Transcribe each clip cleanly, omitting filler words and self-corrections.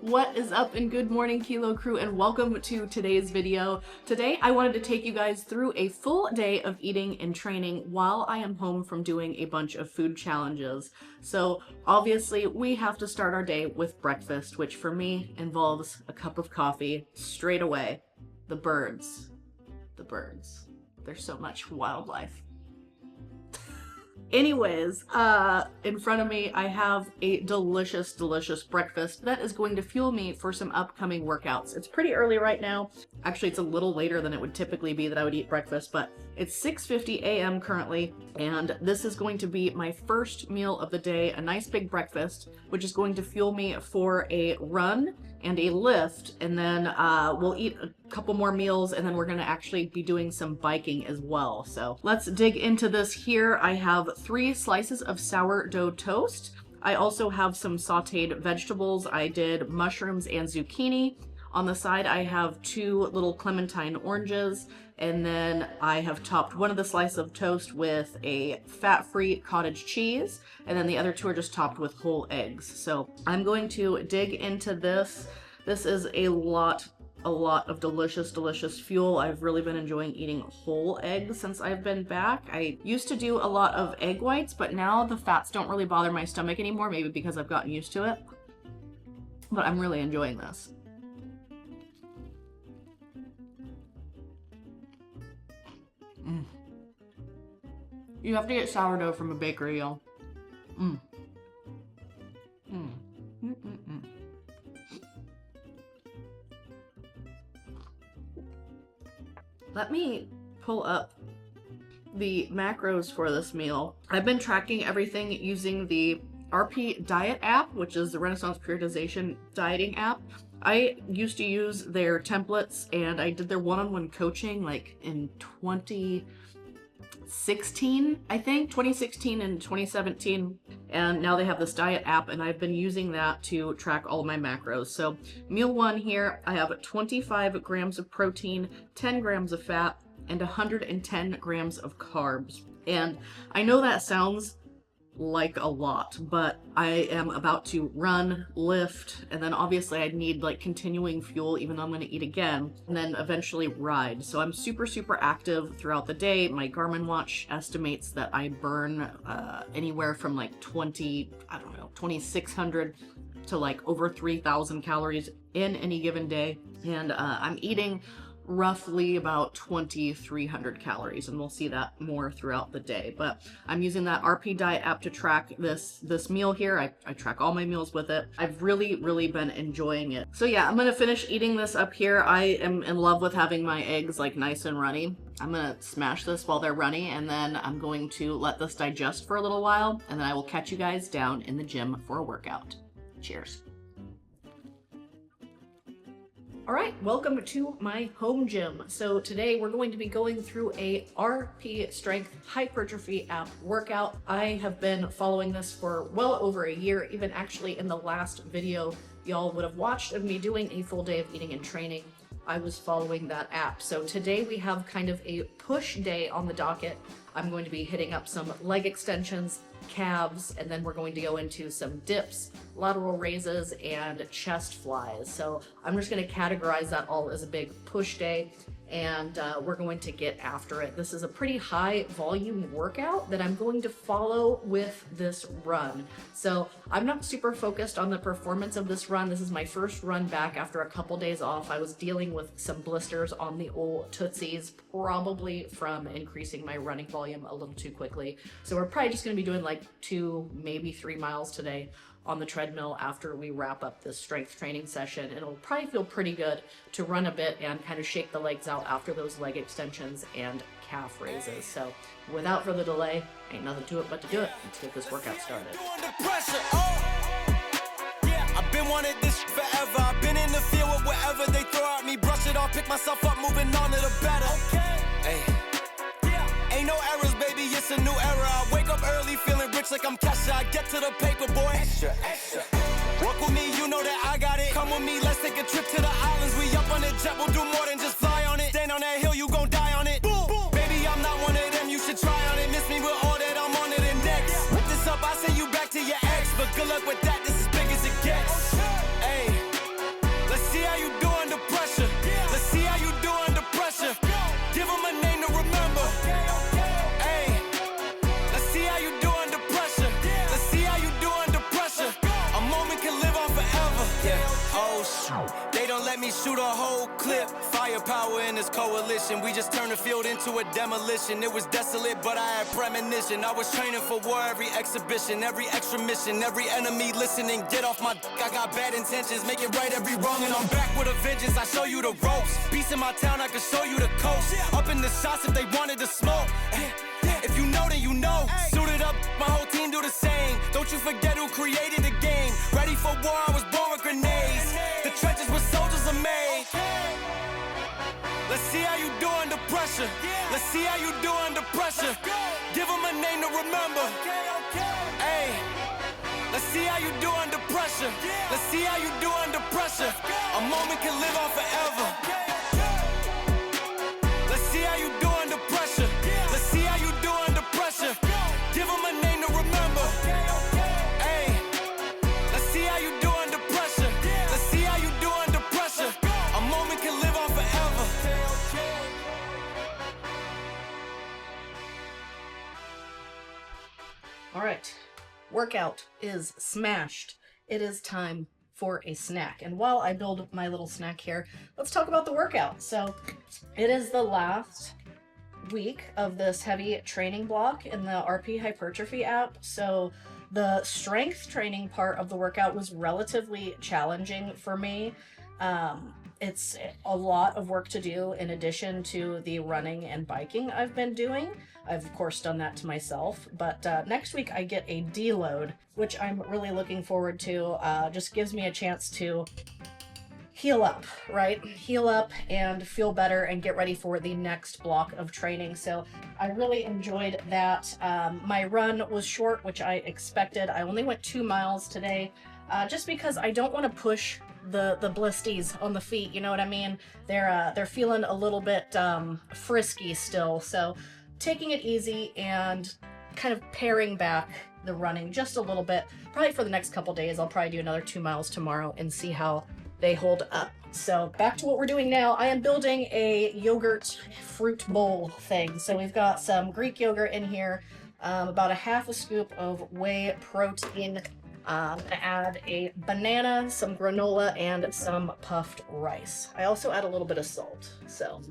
What is up, and good morning, Kilo crew, and welcome to today's video. Today I wanted to take you guys through a full day of eating and training while I am home from doing a bunch of food challenges. So obviously we have to start our day with breakfast, which for me involves a cup of coffee straight away. The birds. There's so much wildlife. Anyways, in front of me, I have a delicious breakfast that is going to fuel me for some upcoming workouts. It's pretty early right now. Actually, it's a little later than it would typically be that I would eat breakfast, but it's 6:50 a.m. currently, and this is going to be my first meal of the day, a nice big breakfast, which is going to fuel me for a run and a lift, and then we'll eat a couple more meals, and then we're gonna actually be doing some biking as well. So let's dig into this here. I have 3 slices of sourdough toast. I also have some sauteed vegetables. I did mushrooms and zucchini. On the side, I have 2 little clementine oranges, and then I have topped one of the slices of toast with a fat-free cottage cheese, and then the other 2 are just topped with whole eggs. So I'm going to dig into this. This is a lot of delicious fuel. I've really been enjoying eating whole eggs since I've been back. I used to do a lot of egg whites, but now the fats don't really bother my stomach anymore, maybe because I've gotten used to it. But I'm really enjoying this. You have to get sourdough from a bakery, y'all. Let me pull up the macros for this meal. I've been tracking everything using the RP Diet app, which is the Renaissance Periodization dieting app. I used to use their templates, and I did their one-on-one coaching like in 2016, I think, 2016 and 2017, and now they have this diet app, and I've been using that to track all of my macros. So meal 1 here, I have 25 grams of protein, 10 grams of fat, and 110 grams of carbs. And I know that sounds like a lot, but I am about to run, lift, and then obviously I need like continuing fuel even though I'm going to eat again, and then eventually ride. So I'm super active throughout the day. My Garmin watch estimates that I burn anywhere from like 2,600 to like over 3,000 calories in any given day, and I'm eating roughly about 2,300 calories, and we'll see that more throughout the day. But I'm using that RP Diet app to track this meal here. I track all my meals with it. I've really been enjoying it. So yeah, I'm gonna finish eating this up here. I am in love with having my eggs like nice and runny. I'm gonna smash this while they're runny, and then I'm going to let this digest for a little while, and then I will catch you guys down in the gym for a workout. Cheers. All right, welcome to my home gym. So today we're going to be going through a RP Strength Hypertrophy app workout. I have been following this for well over a year. Even actually in the last video y'all would have watched of me doing a full day of eating and training, I was following that app. So today we have kind of a push day on the docket. I'm going to be hitting up some leg extensions, calves, and then we're going to go into some dips, lateral raises, and chest flies. So I'm just going to categorize that all as a big push day, and we're going to get after it. This is a pretty high volume workout that I'm going to follow with this run. So I'm not super focused on the performance of this run. This is my first run back after a couple days off. I was dealing with some blisters on the old tootsies, probably from increasing my running volume a little too quickly. So we're probably just going to be doing like 2, maybe 3 miles today on the treadmill after we wrap up this strength training session. And it'll probably feel pretty good to run a bit and kind of shake the legs out after those leg extensions and calf raises. So without further delay, ain't nothing to it but to do it. Let's get this workout started. I've been wanting this forever. I've been in the field with whatever they throw at me. Brush it off, pick myself up, moving on to the better. Hey. Ain't no errors, baby, it's a new era. I wake up early, feeling rich like I'm Kesha. I get to the paper, boy. Extra. Walk with me, you know that I got it. Come with me, let's take a trip to the islands. We up on the jet, we'll do more than just fly on it. Stand on that hill, you gon' die on it. Boom. Baby, I'm not one of them, you should try on it. Miss me with all that, I'm on it and next. Whip this up, I send you back to your ex. But good luck with that, this is big as it gets. Hey. They don't let me shoot a whole clip. Firepower in this coalition. We just turned the field into a demolition. It was desolate, but I had premonition. I was training for war every exhibition, every extra mission, every enemy listening. Get off my dick, I got bad intentions. Make it right every wrong, and I'm back with a vengeance. I show you the ropes. Peace in my town, I can show you the coast. Up in the shots if they wanted to smoke. If you know, then you know. Suited up, my whole team do the same. Don't you forget who created the game. Ready for war, I was born with grenades. The trenches where soldiers are made. Let's see how you do under pressure. Let's see how you do under pressure. Give them a name to remember. Hey, let's see how you do under pressure. Let's see how you do under pressure. A moment can live on forever. Let's see how you do under pressure. Let's see how you do under pressure. Give them a name to remember. Hey, let's see how you do under pressure. Let's see how you do under pressure. A moment can live on forever. All right, workout is smashed. It is time for a snack. And while I build my little snack here, let's talk about the workout. So it is the last week of this heavy training block in the RP Hypertrophy app. So the strength training part of the workout was relatively challenging for me. It's a lot of work to do in addition to the running and biking I've been doing. I've of course done that to myself, but next week I get a deload, which I'm really looking forward to. Just gives me a chance to heal up, right? Heal up and feel better and get ready for the next block of training. So I really enjoyed that. My run was short, which I expected. I only went 2 miles today, just because I don't want to push the blisties on the feet, you know what I mean? They're feeling a little bit frisky still, so taking it easy and kind of paring back the running just a little bit. Probably for the next couple days, I'll probably do another 2 miles tomorrow and see how they hold up. So back to what we're doing now. I am building a yogurt fruit bowl thing. So we've got some Greek yogurt in here, about a half a scoop of whey protein. Add a banana, some granola, and some puffed rice. I also add a little bit of salt. So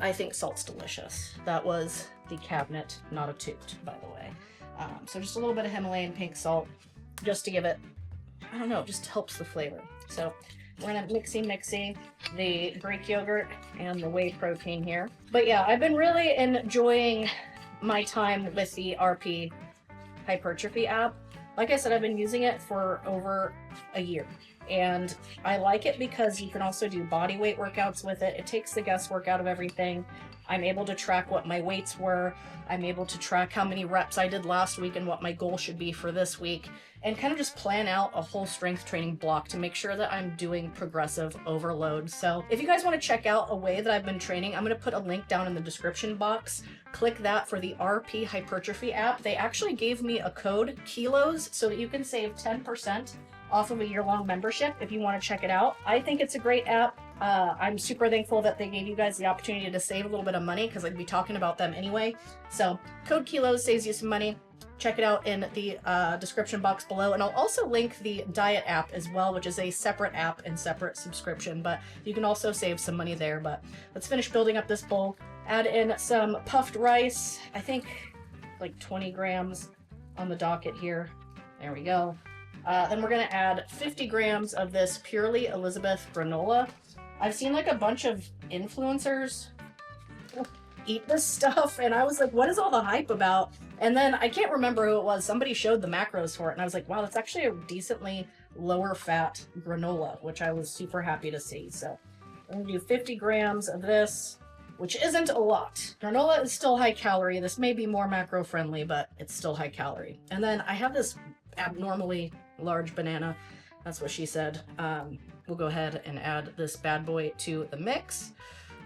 I think salt's delicious. That was the cabinet, not a toot, by the way. So just a little bit of Himalayan pink salt, just to give it, I don't know, it just helps the flavor. So we're gonna mixy the Greek yogurt and the whey protein here. But yeah, I've been really enjoying my time with the RP Hypertrophy app. Like I said, I've been using it for over a year, and I like it because you can also do body weight workouts with it. It takes the guesswork out of everything. I'm able to track what my weights were. I'm able to track how many reps I did last week and what my goal should be for this week, and kind of just plan out a whole strength training block to make sure that I'm doing progressive overload. So if you guys want to check out a way that I've been training, I'm going to put a link down in the description box. Click that for the RP Hypertrophy app. They actually gave me a code, kilos, so that you can save 10% off of a year-long membership if you want to check it out. I think it's a great app. I'm super thankful that they gave you guys the opportunity to save a little bit of money, because I'd be talking about them anyway. So code kilos saves you some money. Check it out in the description box below. And I'll also link the diet app as well, which is a separate app and separate subscription, but you can also save some money there. But let's finish building up this bowl. Add in some puffed rice, I think like 20 grams on the docket here. There we go. Then we're gonna add 50 grams of this Purely Elizabeth granola. I've seen like a bunch of influencers eat this stuff, and I was like, what is all the hype about? And then I can't remember who it was. Somebody showed the macros for it, and I was like, wow, that's actually a decently lower fat granola, which I was super happy to see. So I'm gonna do 50 grams of this, which isn't a lot. Granola is still high calorie. This may be more macro friendly, but it's still high calorie. And then I have this abnormally large banana. That's what she said. We'll go ahead and add this bad boy to the mix.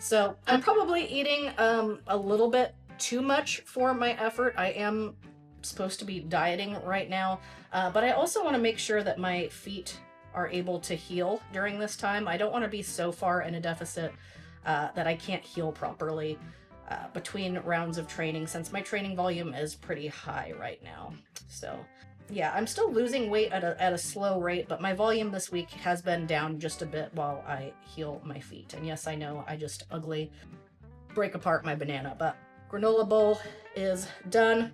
So I'm probably eating a little bit too much for my effort. I am supposed to be dieting right now, but I also want to make sure that my feet are able to heal during this time. I don't want to be so far in a deficit that I can't heal properly between rounds of training, since my training volume is pretty high right now. So yeah, I'm still losing weight at a slow rate, but my volume this week has been down just a bit while I heal my feet. And yes, I know I just ugly break apart my banana, but granola bowl is done.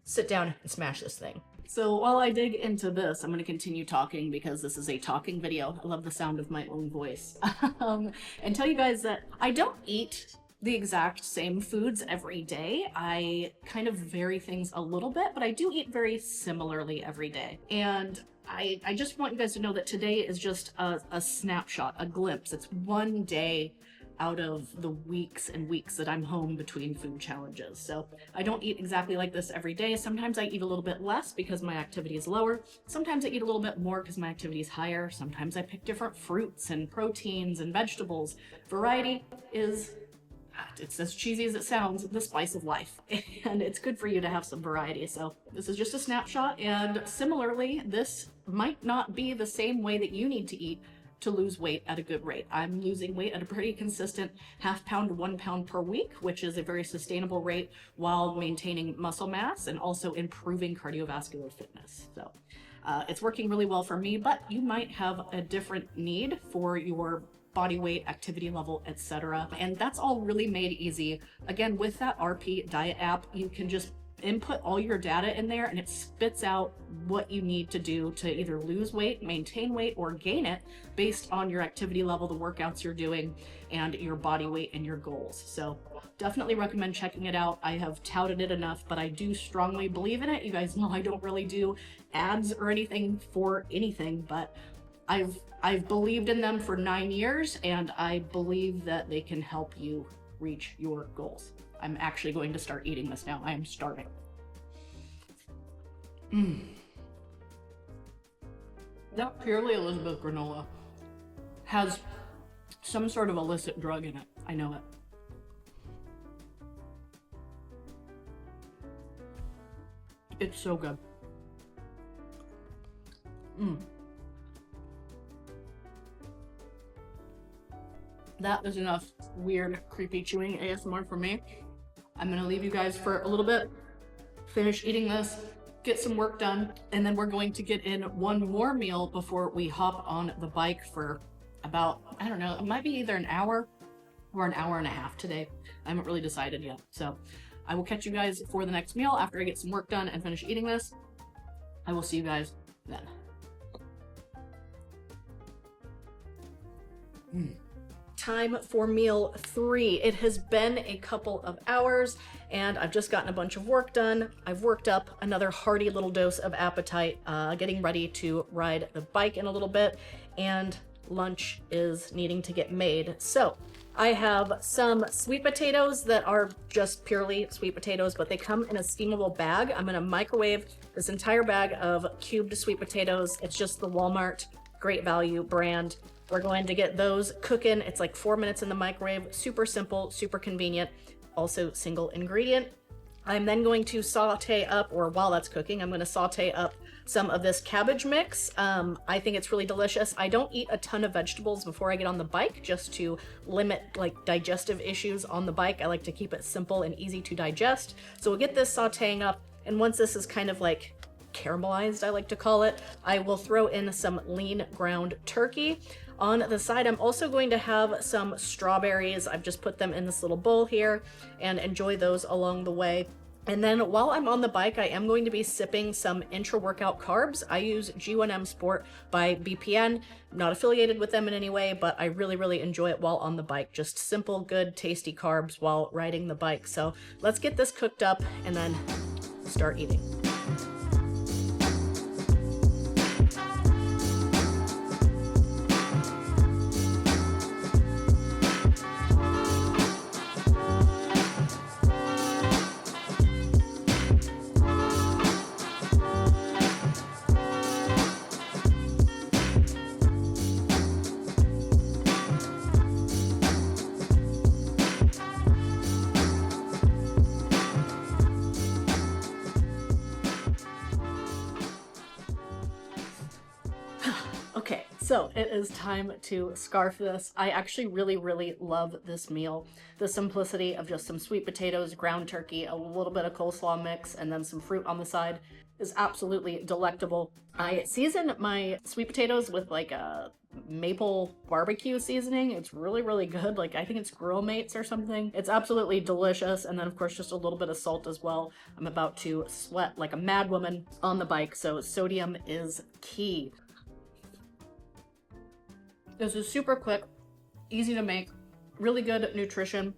Sit down and smash this thing. So while I dig into this, I'm going to continue talking because this is a talking video. I love the sound of my own voice. And tell you guys that I don't eat the exact same foods every day. I kind of vary things a little bit, but I do eat very similarly every day. And I just want you guys to know that today is just a snapshot, a glimpse. It's one day out of the weeks and weeks that I'm home between food challenges. So I don't eat exactly like this every day. Sometimes I eat a little bit less because my activity is lower. Sometimes I eat a little bit more because my activity is higher. Sometimes I pick different fruits and proteins and vegetables. Variety is, it's as cheesy as it sounds, the spice of life. And it's good for you to have some variety. So this is just a snapshot. And similarly, this might not be the same way that you need to eat to lose weight at a good rate. I'm losing weight at a pretty consistent 1/2 pound to 1 pound per week, which is a very sustainable rate while maintaining muscle mass and also improving cardiovascular fitness. So it's working really well for me, but you might have a different need for your body weight, activity level, etc. And that's all really made easy. Again, with that RP diet app, you can just input all your data in there and it spits out what you need to do to either lose weight, maintain weight, or gain it based on your activity level, the workouts you're doing, and your body weight and your goals. So definitely recommend checking it out. I have touted it enough, but I do strongly believe in it. You guys know I don't really do ads or anything for anything, but I've believed in them for 9 years, and I believe that they can help you reach your goals. I'm actually going to start eating this now. I am starving. That Purely Elizabeth granola has some sort of illicit drug in it. I know it. It's so good. That is enough weird, creepy chewing ASMR for me. I'm gonna leave you guys for a little bit, finish eating this, get some work done, and then we're going to get in one more meal before we hop on the bike for about, I don't know, it might be either an hour or an hour and a half today. I haven't really decided yet. So I will catch you guys for the next meal after I get some work done and finish eating this. I will see you guys then. Time for meal 3. It has been a couple of hours and I've just gotten a bunch of work done. I've worked up another hearty little dose of appetite, getting ready to ride the bike in a little bit, and lunch is needing to get made. So I have some sweet potatoes that are just purely sweet potatoes, but they come in a steamable bag. I'm gonna microwave this entire bag of cubed sweet potatoes. It's just the Walmart Great Value brand. We're going to get those cooking. It's like 4 minutes in the microwave. Super simple, super convenient. Also single ingredient. I'm then going to saute up, or while that's cooking, I'm going to saute up some of this cabbage mix. I think it's really delicious. I don't eat a ton of vegetables before I get on the bike, just to limit like digestive issues on the bike. I like to keep it simple and easy to digest. So we'll get this sauteing up, and once this is kind of like caramelized, I like to call it, I will throw in some lean ground turkey. On the side, I'm also going to have some strawberries. I've just put them in this little bowl here and enjoy those along the way. And then while I'm on the bike, I am going to be sipping some intra-workout carbs. I use G1M Sport by BPN. I'm not affiliated with them in any way, but I really, really enjoy it while on the bike. Just simple, good, tasty carbs while riding the bike. So let's get this cooked up and then start eating. Okay, so it is time to scarf this. I actually really, really love this meal. The simplicity of just some sweet potatoes, ground turkey, a little bit of coleslaw mix, and then some fruit on the side is absolutely delectable. I season my sweet potatoes with like a maple barbecue seasoning. It's really, really good. Like, I think it's Grill Mates or something. It's absolutely delicious. And then of course, just a little bit of salt as well. I'm about to sweat like a mad woman on the bike, so sodium is key. This is super quick, easy to make, really good nutrition.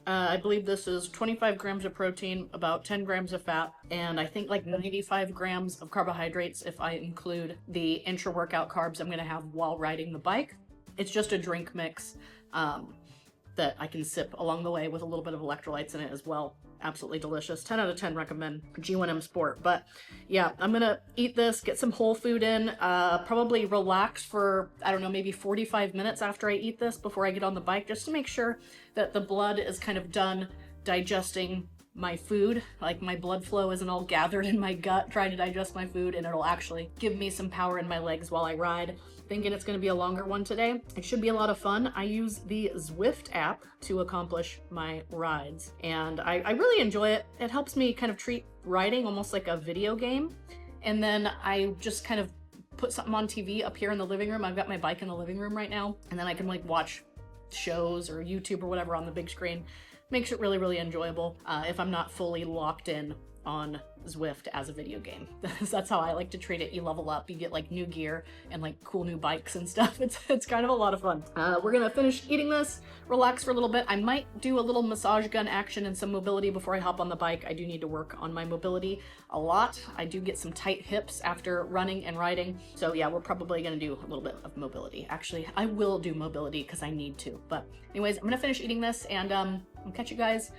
I believe this is 25 grams of protein, about 10 grams of fat, and I think like 95 grams of carbohydrates if I include the intra-workout carbs I'm gonna have while riding the bike. It's just a drink mix that I can sip along the way with a little bit of electrolytes in it as well. Absolutely delicious. 10 out of 10 recommend G1M Sport. But yeah, I'm gonna eat this, get some whole food in, probably relax for, I don't know, maybe 45 minutes after I eat this before I get on the bike, just to make sure that the blood is kind of done digesting my food. Like, my blood flow isn't all gathered in my gut trying to digest my food, and it'll actually give me some power in my legs while I ride. Thinking it's going to be a longer one today. It should be a lot of fun. I use the Zwift app to accomplish my rides, and I really enjoy it. It helps me kind of treat riding almost like a video game, and then I just kind of put something on TV up here in the living room. I've got my bike in the living room right now, and then I can like watch shows or YouTube or whatever on the big screen. Makes it really, really enjoyable if I'm not fully locked in on Zwift as a video game. That's how I like to treat it. You level up, you get like new gear and like cool new bikes and stuff. It's kind of a lot of fun. We're gonna finish eating this, relax for a little bit. I might do a little massage gun action and some mobility before I hop on the bike. I do need to work on my mobility a lot. I do get some tight hips after running and riding. So yeah, we're probably gonna do a little bit of mobility. Actually, I will do mobility because I need to. But anyways, I'm gonna finish eating this, and I'll catch you guys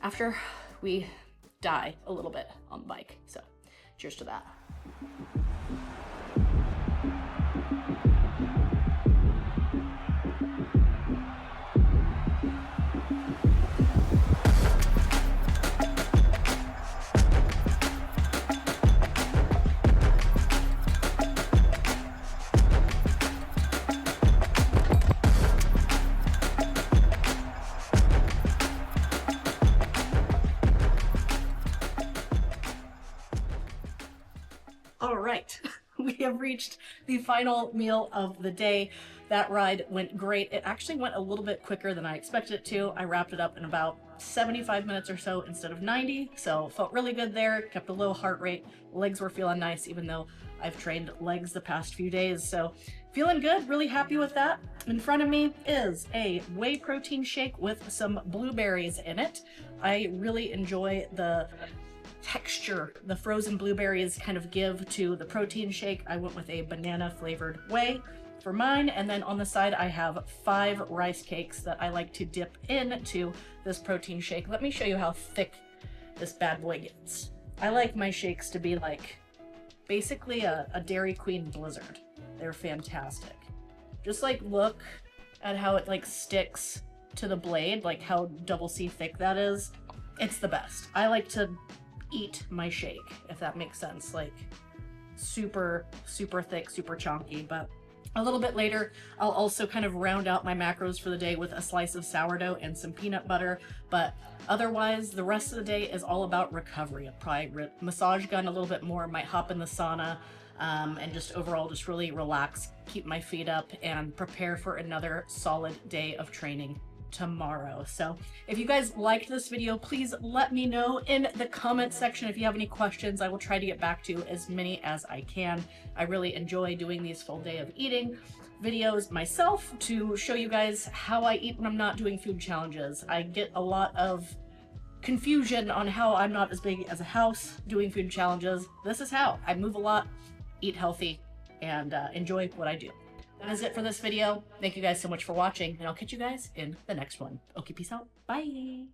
after we die a little bit on the bike. So cheers to that. All right, we have reached the final meal of the day. That ride went great. It actually went a little bit quicker than I expected it to. I wrapped it up in about 75 minutes or so instead of 90, so felt really good there. Kept a low heart rate. Legs were feeling nice, even though I've trained legs the past few days, so feeling good, really happy with that. In front of me is a whey protein shake with some blueberries in it. I really enjoy the texture the frozen blueberries kind of give to the protein shake. I went with a banana flavored whey for mine, and then on the side I have 5 rice cakes that I like to dip into this protein shake. Let me show you how thick this bad boy gets. I like my shakes to be like basically a Dairy Queen Blizzard. They're fantastic. Just like look at how it like sticks to the blade, like how double C thick that is. It's the best. I like to eat my shake, if that makes sense. Like super, super thick, super chunky. But a little bit later, I'll also kind of round out my macros for the day with a slice of sourdough and some peanut butter. But otherwise, the rest of the day is all about recovery. I'll probably massage gun a little bit more, might hop in the sauna, and just overall just really relax, keep my feet up, and prepare for another solid day of training tomorrow. So if you guys liked this video, please let me know in the comment section. If you have any questions, I will try to get back to as many as I can. I really enjoy doing these full day of eating videos myself to show you guys how I eat when I'm not doing food challenges. I get a lot of confusion on how I'm not as big as a house doing food challenges. This is how I move a lot, eat healthy, and enjoy what I do. That is it for this video. Thank you guys so much for watching, and I'll catch you guys in the next one. Okay, peace out. Bye.